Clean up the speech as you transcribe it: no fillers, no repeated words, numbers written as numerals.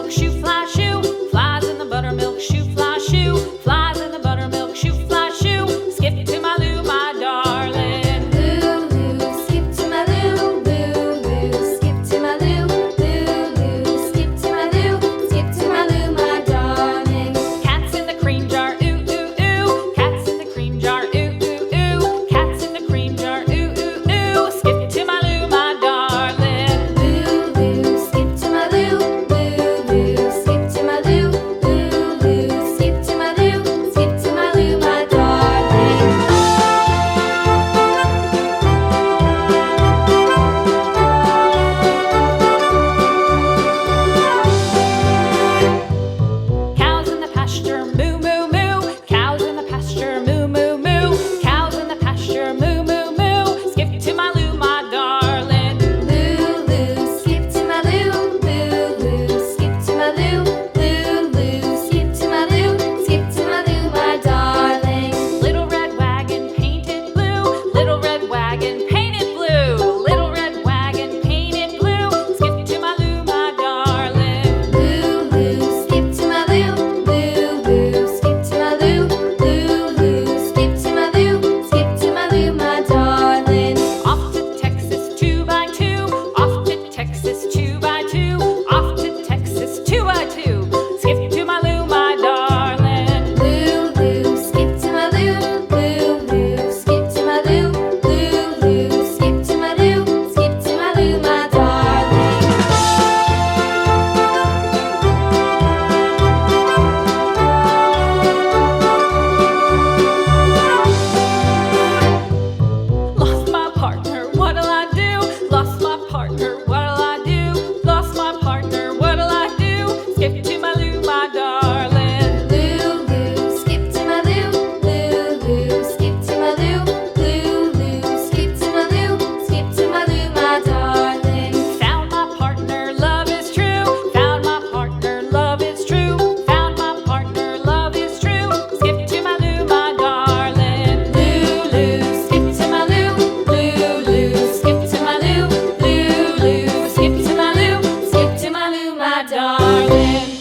buttermilk shoe, fly shoe. Flies in the buttermilk shoe, fly shoe. Flies in the buttermilk shoe, fly shoe. Skip to my Lou, my darling. Lou, skip to my Lou, Lou, skip to my Lou, Lou, skip to my Lou, skip to my Lou, my darling. Cats in the cream jar, ooh, ooh, ooh. Cats in the cream jar, ooh, ooh, ooh. Cats in the cream jar, ooh, ooh, ooh. Skip to my Lou, my darling. Lou, skip to my Lou, Lou, skip to my Lou, Lou, skip to my Lou, skip to my Lou, my darling. Cows in the pasture, moo, moo, moo. Cows in the pasture, moo, moo, moo. Cows in the pasture, moo, moo, moo. Skip to my Lou, my darling. Lou, skip to my Lou, Lou, skip to my Lou, Lou, skip to my Lou, skip to my Lou, my darling. Little red wagon painted blue. Little red wagon painted blue. Little red wagon painted blue. Skip to my Lou, my darling. Lou, skip to my Lou, Lou, skip to my Lou, Lou, skip to my Lou, skip to my Lou, my darling. Off to Texas 2x2. Off to Texas 2x2. Off to Texas 2x2. Skip to my Lou, my darling. Lou, skip to my Lou, Lou, skip to my Lou, Lou, skip to my Lou, skip to my Lou, my darling. Lost my partner, what'll I do? Lost my partner, what'll I do? Lost my partner, what'll I do? Skip to my Lou, my darling. Lou, skip to my Lou, Lou, skip to my Lou, Lou, skip to my Lou, skip to my Lou, my darling. Found my partner, love is true. Found my partner, love is true. Found my partner, love is true. Skip to my Lou, my darling. Lou, skip to my Lou, Lou, skip to my Lou, Lou, skip to my Lou, skip to my Lou, my darling.